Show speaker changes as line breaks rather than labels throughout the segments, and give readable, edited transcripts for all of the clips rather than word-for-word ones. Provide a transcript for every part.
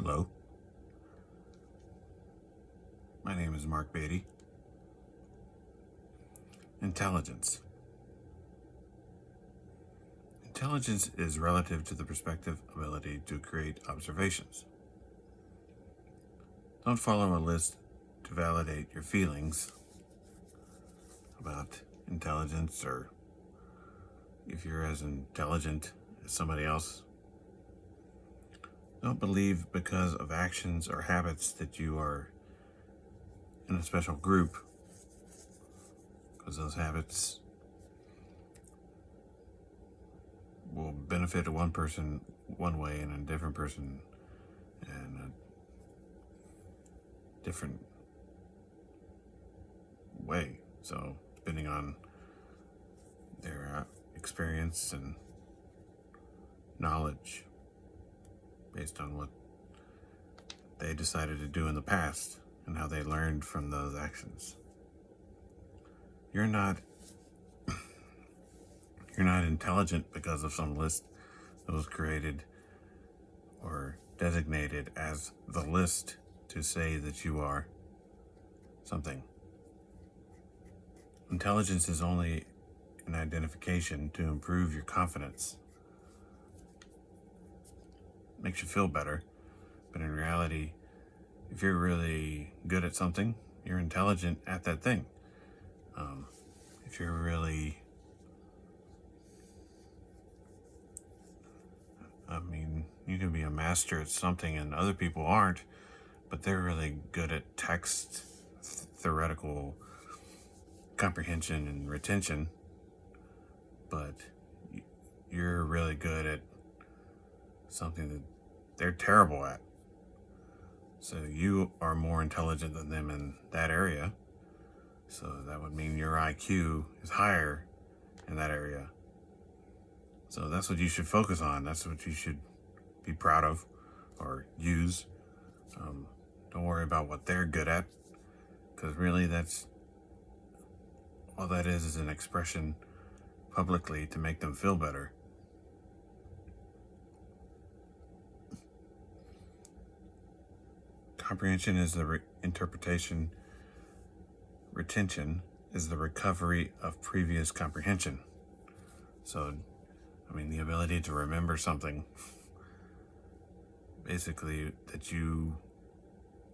Hello, my name is Mark Beatty. Intelligence. Intelligence is relative to the perspective ability to create observations. Don't follow a list to validate your feelings about intelligence or if you're as intelligent as somebody else. Don't believe because of actions or habits that you are in a special group, because those habits will benefit one person one way and a different person in a different way. So, depending on their experience and knowledge, based on what they decided to do in the past and how they learned from those actions. You're not intelligent because of some list that was created or designated as the list to say that you are something. Intelligence is only an identification to improve your confidence. Makes you feel better, but in reality, if you're really good at something, you're intelligent at that thing. If you're really, you can be a master at something and other people aren't, but they're really good at text, theoretical comprehension and retention, but you're really good at something that they're terrible at. So you are more intelligent than them in that area. So that would mean your IQ is higher in that area. So that's what you should focus on. That's what you should be proud of or use. Don't worry about what they're good at, because really that's all that is an expression publicly to make them feel better. Comprehension is the interpretation. Retention is the recovery of previous comprehension. So, the ability to remember something basically that you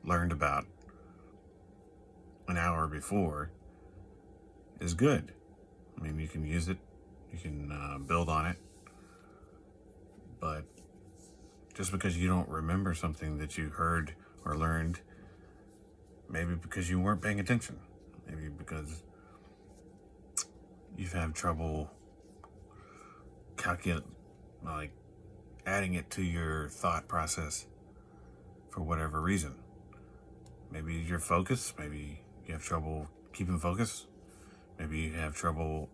learned about an hour before is good. You can use it, you can build on it, but just because you don't remember something that you heard or learned, maybe because you weren't paying attention, maybe because you've had trouble adding it to your thought process for whatever reason. Maybe your focus, maybe you have trouble keeping focus, maybe you have trouble,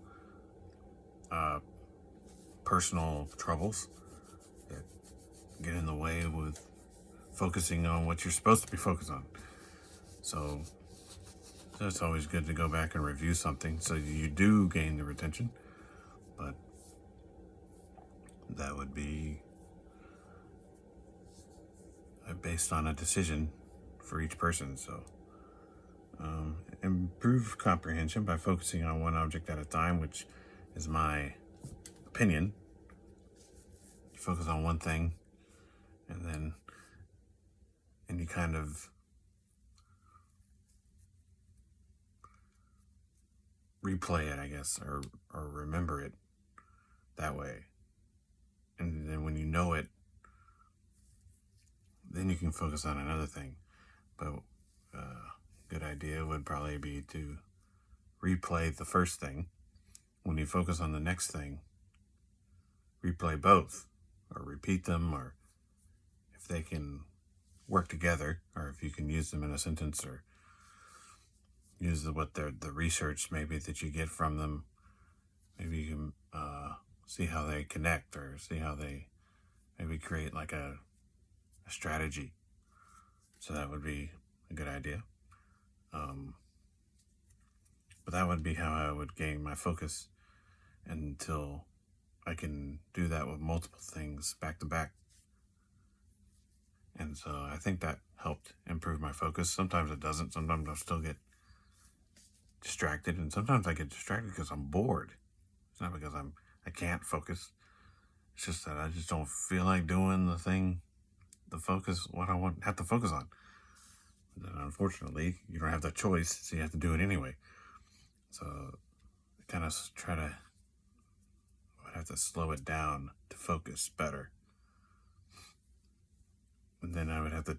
personal troubles that get in the way with focusing on what you're supposed to be focused on. So it's always good to go back and review something so you do gain the retention, but that would be based on a decision for each person. So improve comprehension by focusing on one object at a time, which is my opinion. You focus on one thing and you kind of replay it, I guess, or remember it that way. And then when you know it, then you can focus on another thing. But good idea would probably be to replay the first thing. When you focus on the next thing, replay both or repeat them, or if they can work together, or if you can use them in a sentence, or use the research maybe that you get from them. Maybe you can see how they connect, or see how they maybe create like a strategy. So that would be a good idea. But that would be how I would gain my focus until I can do that with multiple things back to back. And so I think that helped improve my focus. Sometimes it doesn't. Sometimes I'll still get distracted, and sometimes I get distracted because I'm bored. It's not because I can't focus. It's just that I just don't feel like doing the thing, the focus, what I have to focus on. And unfortunately, you don't have that choice, so you have to do it anyway. So I kind of try to, I have to slow it down to focus better. And then I would have to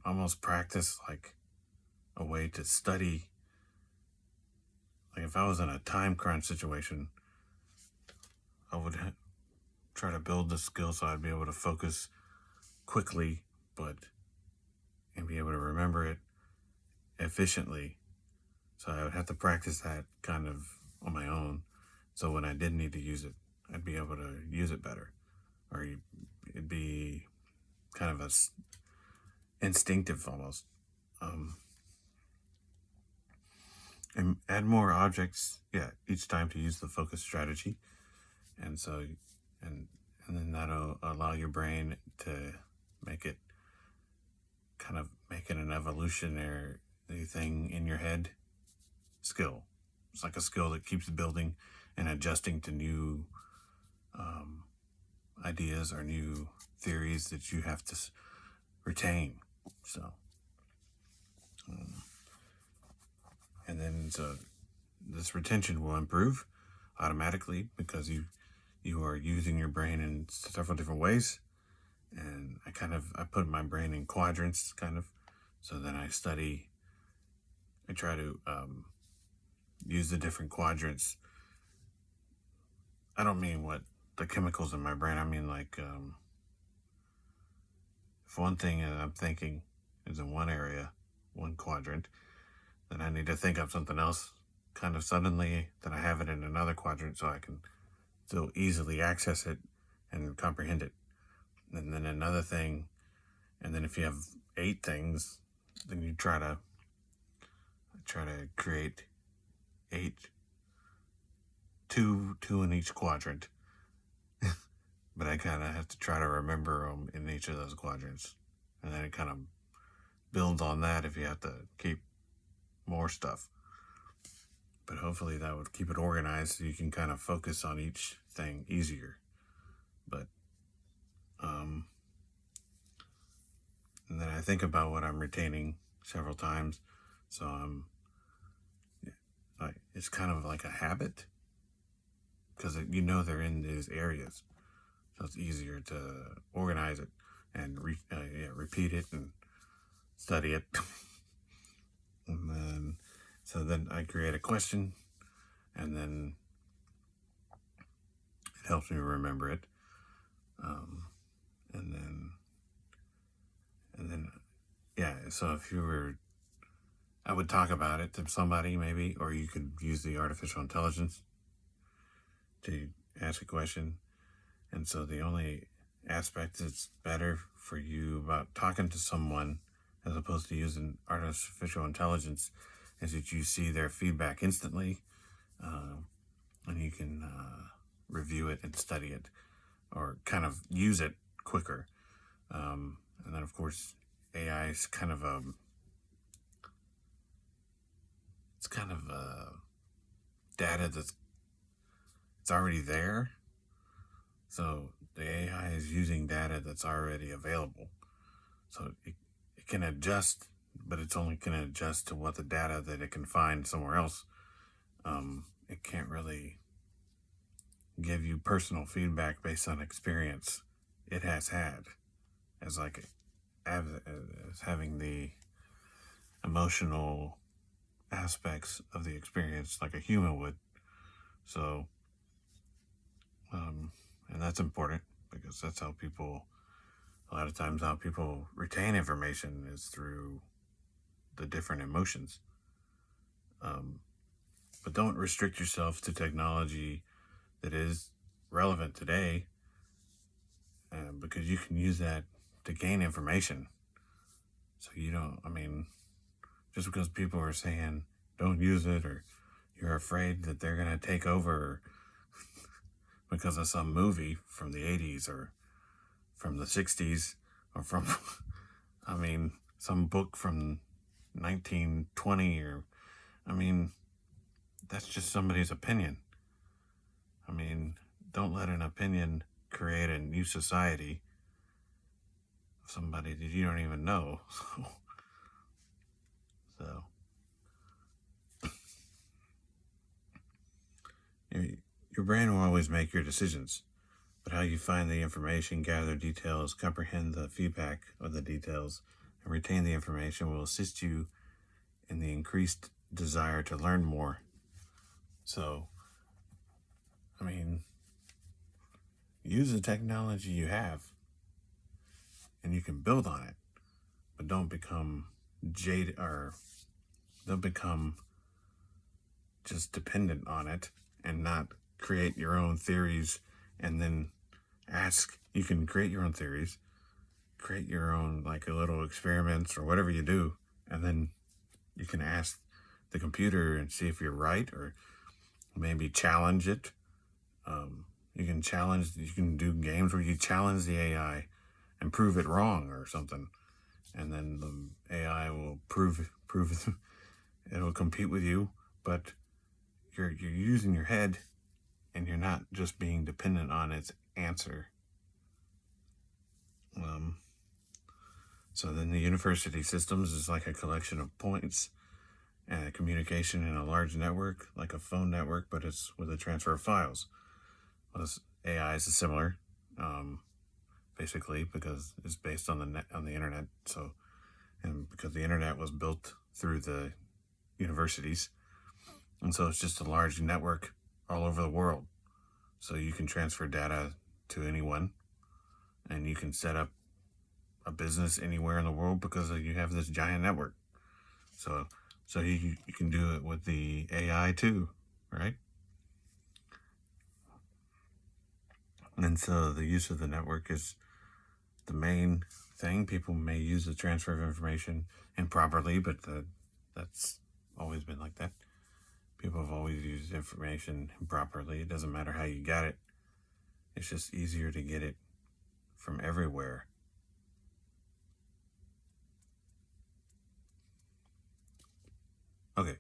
almost practice like a way to study. Like if I was in a time crunch situation, I would try to build the skill so I'd be able to focus quickly, and be able to remember it efficiently. So I would have to practice that kind of on my own. So when I did need to use it, I'd be able to use it better, or it'd be kind of instinctive almost. And add more objects, yeah, each time to use the focus strategy, and so and and then that'll allow your brain to make it make it an evolutionary thing in your head skill. It's like a skill that keeps building and adjusting to new ideas or new theories that you have to retain. So, and then so this retention will improve automatically because you are using your brain in several different ways. And I put my brain in quadrants kind of. So then I try to use the different quadrants. I don't mean what the chemicals in my brain. I mean like if one thing that I'm thinking is in one area, one quadrant, then I need to think of something else kind of suddenly, then I have it in another quadrant so I can still easily access it and comprehend it. And then another thing, and then if you have 8 things, then you try to create 8, two in each quadrant. But I kind of have to try to remember them in each of those quadrants, and then it kind of builds on that if you have to keep more stuff. But hopefully that would keep it organized so you can kind of focus on each thing easier. But and then I think about what I'm retaining several times, so it's kind of like a habit because they're in these areas, so it's easier to organize it and repeat it and study it. And then I create a question, and then it helps me remember it. And then yeah. So I would talk about it to somebody maybe, or you could use the artificial intelligence to ask a question. And so the only aspect that's better for you about talking to someone as opposed to using artificial intelligence is that you see their feedback instantly, and you can review it and study it, or kind of use it quicker. And then of course AI is kind of data that's already there. So the AI is using data that's already available. So it can adjust, but it's only can adjust to what the data that it can find somewhere else. It can't really give you personal feedback based on experience it has had as having the emotional aspects of the experience like a human would. So, and that's important because that's how a lot of times how people retain information is through the different emotions. But don't restrict yourself to technology that is relevant today, because you can use that to gain information. So just because people are saying don't use it, or you're afraid that they're going to take over because of some movie from the 80s or from the 60s, or from, I mean, some book from 1920, or, I mean, that's just somebody's opinion. I mean, don't let an opinion create a new society of somebody that you don't even know. So your brain will always make your decisions, but how you find the information, gather details, comprehend the feedback of the details, and retain the information will assist you in the increased desire to learn more. So, I mean, use the technology you have and you can build on it, but don't become jaded, or don't become just dependent on it and not create your own theories. And then you can create your own theories, create your own like a little experiments or whatever you do, and then you can ask the computer and see if you're right, or maybe challenge it. You can do games where you challenge the AI and prove it wrong or something, and then the AI will prove it'll compete with you, but you're using your head and you're not just being dependent on its answer. So then the university systems is like a collection of points and communication in a large network, like a phone network, but it's with a transfer of files. Well, AI is similar, basically, because it's based on the internet. So, and because the internet was built through the universities, and so it's just a large network all over the world. So you can transfer data to anyone, and you can set up a business anywhere in the world because you have this giant network. So you can do it with the AI too, right? And so the use of the network is the main thing. People may use the transfer of information improperly, but that's always been like that. People have always used information improperly. It doesn't matter how you got it. It's just easier to get it from everywhere. Okay.